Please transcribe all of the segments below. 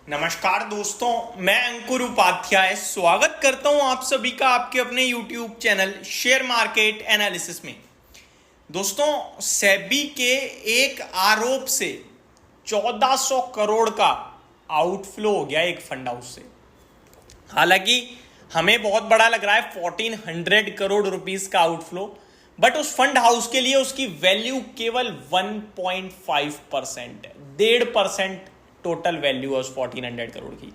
नमस्कार दोस्तों, मैं अंकुर उपाध्याय स्वागत करता हूं आप सभी का आपके अपने YouTube channel share market analysis में। दोस्तों, सेबी के एक आरोप से 1400 करोड़ का आउटफ्लो हो गया एक फंड हाउस से। हालांकि हमें बहुत बड़ा लग रहा है 1400 करोड़ रुपीस का आउटफ्लो, बट उस फंड हाउस के लिए उसकी वैल्यू केवल 1.5% है। 1.5% टोटल वैल्यू है उस 1400 करोड़ की।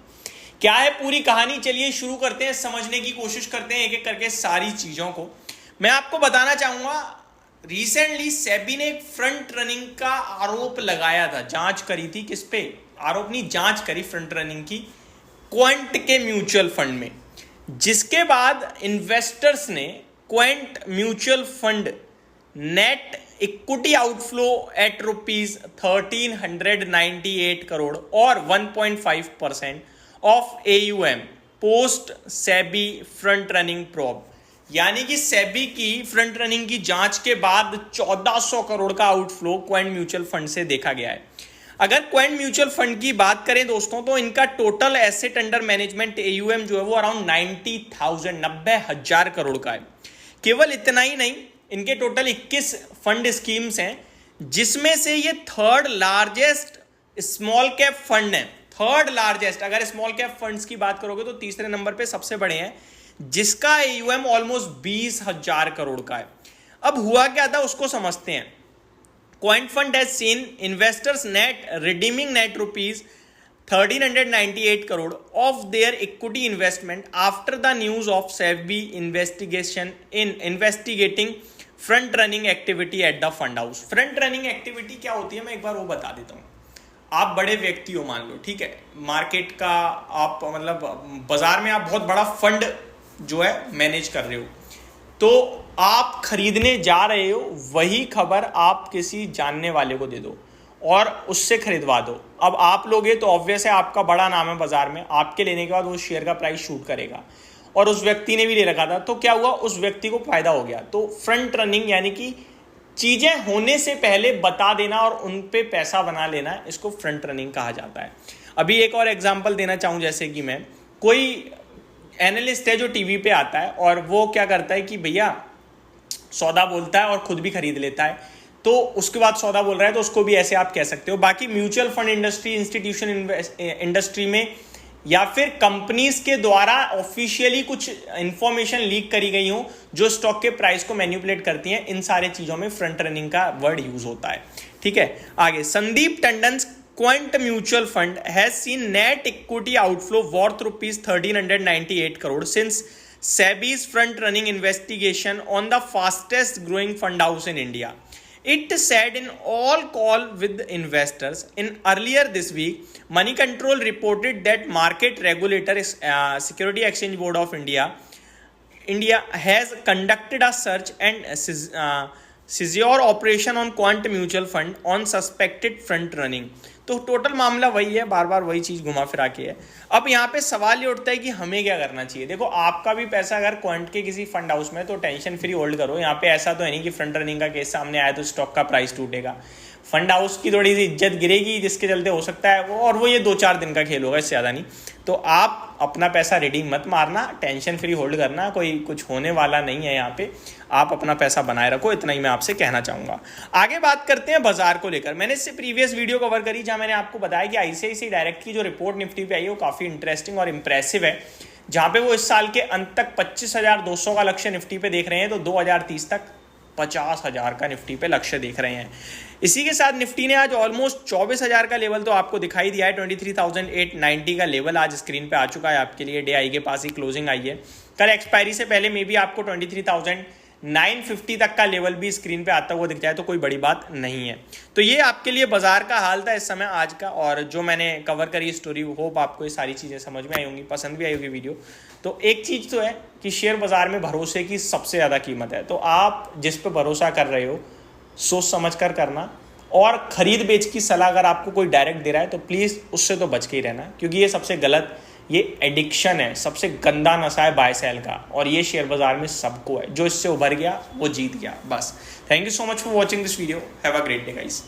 क्या है पूरी कहानी, चलिए शुरू करते हैं, समझने की कोशिश करते हैं एक एक करके सारी चीजों को। मैं आपको बताना चाहूंगा, रिसेंटली सेबी ने एक फ्रंट रनिंग का आरोप लगाया था, जांच करी थी। किस पे आरोप नहीं, जांच करी फ्रंट रनिंग की क्वेंट के म्यूचुअल फंड में, जिसके बाद इन्वेस्टर्स ने Quant mutual fund net equity outflow at ₹1398 crore और 1.5% of AUM post SEBI front running probe, यानी कि सेबी की फ्रंट रनिंग की जांच के बाद 1400 करोड़ का आउटफ्लो क्वेंट म्यूचुअल फंड से देखा गया है। अगर क्वेंट म्यूचुअल फंड की बात करें दोस्तों, तो इनका total asset under management AUM जो है वो अराउंड 90,000 करोड़ का है। केवल इतना ही नहीं, इनके टोटल 21 फंड स्कीम्स हैं, जिसमें से ये third largest small cap fund है। थर्ड लार्जेस्ट, अगर स्मॉल कैप फंड्स की बात करोगे तो तीसरे नंबर पे सबसे बड़े हैं, जिसका AUM ऑलमोस्ट 20,000 करोड़ का है। अब हुआ क्या था उसको समझते हैं। Quint fund has seen investors net redeeming net ₹1398 crore of their equity investment after the news of SEBI investigation in investigating front running activity at the fund house। Front running activity क्या होती है मैं एक बार वो बता देता हूँ। आप बड़े व्यक्ति हो, मान लो, ठीक है, मार्केट का आप मतलब बाजार में आप बहुत बड़ा फंड जो है मैनेज कर रहे हो, तो आप खरीदने जा रहे हो, वही खबर आप किसी जानने वाले को दे दो और उससे खरीदवा दो। अब आप लोगे तो ऑब्वियस है, आपका बड़ा नाम है बाजार में, आपके लेने के बाद वो शेयर का प्राइस शूट करेगा, और उस व्यक्ति ने भी ले रखा था, तो क्या हुआ, उस व्यक्ति को फायदा हो गया। तो फ्रंट रनिंग यानी कि चीजें होने से पहले बता देना और उन पे पैसा बना लेना, इसको फ्रंट रनिंग कहा जाता है। अभी एक और एग्जाम्पल देना चाहूँ, जैसे कि मैं, कोई एनालिस्ट है जो टीवी पे आता है और वो क्या करता है कि भैया सौदा बोलता है और खुद भी खरीद लेता है, तो उसके बाद सौदा बोल रहा है, तो उसको भी ऐसे आप कह सकते हो। बाकी mutual fund industry, institution industry में या फिर कंपनीज के द्वारा ऑफिशियली कुछ इंफॉर्मेशन लीक करी गई हो जो स्टॉक के प्राइस को मैनिपुलेट करती हैं, इन सारे चीजों में फ्रंट रनिंग का वर्ड यूज होता है। ठीक है, आगे, Sandeep Tandon Quint mutual fund has seen net equity outflow worth ₹1398 crore since SEBI's front running investigation on the fastest growing fund house in India. It said in all call with investors. In earlier this week, Money Control reported that market regulator, Security Exchange Board of India has conducted a search and seizure operation on Quant Mutual Fund on suspected front running. तो total मामला वही है, बार बार वही चीज घुमा फिरा के है। अब यहाँ पे सवाल ये उठता है कि हमें क्या करना चाहिए। देखो, आपका भी पैसा अगर क्वांट के किसी फंड हाउस में, तो टेंशन फ्री होल्ड करो। यहाँ पे ऐसा तो है नहीं कि फ्रंट रनिंग का केस सामने आया तो स्टॉक का प्राइस टूटेगा। फंड हाउस की थोड़ी सी इज्जत गिरेगी, जिसके चलते हो सकता है वो, और वो ये 2-4 दिन का खेल होगा, इससे ज़्यादा नहीं। तो आप अपना पैसा रेडी मत मारना, टेंशन फ्री होल्ड करना, कोई कुछ होने वाला नहीं है यहाँ पे। आप अपना पैसा बनाए रखो, इतना ही मैं आपसे कहना चाहूँगा। आगे बात करते हैं बाजार को लेकर। मैंने इससे प्रीवियस वीडियो कवर करी, जहाँ मैंने आपको बताया कि ICICI डायरेक्ट की जो रिपोर्ट निफ्टी पे आई है वो काफ़ी इंटरेस्टिंग और इंप्रेसिव है, जहाँ पे वो इस साल के अंत तक 25,200 का लक्ष्य निफ्टी पे देख रहे हैं, तो 2030 तक 50,000 का निफ्टी पे लक्ष्य देख रहे हैं। इसी के साथ निफ्टी ने आज ऑलमोस्ट 24,000 का लेवल तो आपको दिखाई दिया है। 23,890 का लेवल आज स्क्रीन पे आ चुका है आपके लिए। डे आई के पास ही क्लोजिंग आई है। कल एक्सपायरी से पहले मे भी आपको 23,950 तक का लेवल भी स्क्रीन पे आता हुआ दिख जाए तो कोई बड़ी बात नहीं है। तो ये आपके लिए बाजार का हाल था इस समय आज का, और जो मैंने कवर करी स्टोरी, होप आपको ये सारी चीज़ें समझ में आई होंगी, पसंद भी आई होगी वीडियो। तो एक चीज़ तो है कि शेयर बाजार में भरोसे की सबसे ज़्यादा कीमत है। तो आप जिस पे भरोसा कर रहे हो, सोच समझ कर करना, और खरीद बेच की सलाह अगर आपको कोई डायरेक्ट दे रहा है तो प्लीज़ उससे तो बच के ही रहना, क्योंकि ये सबसे गलत, ये एडिक्शन है, सबसे गंदा नशा है बाय सेल का, और ये शेयर बाजार में सबको है। जो इससे उभर गया वो जीत गया, बस। Thank you so much for watching this video. Have a great day guys.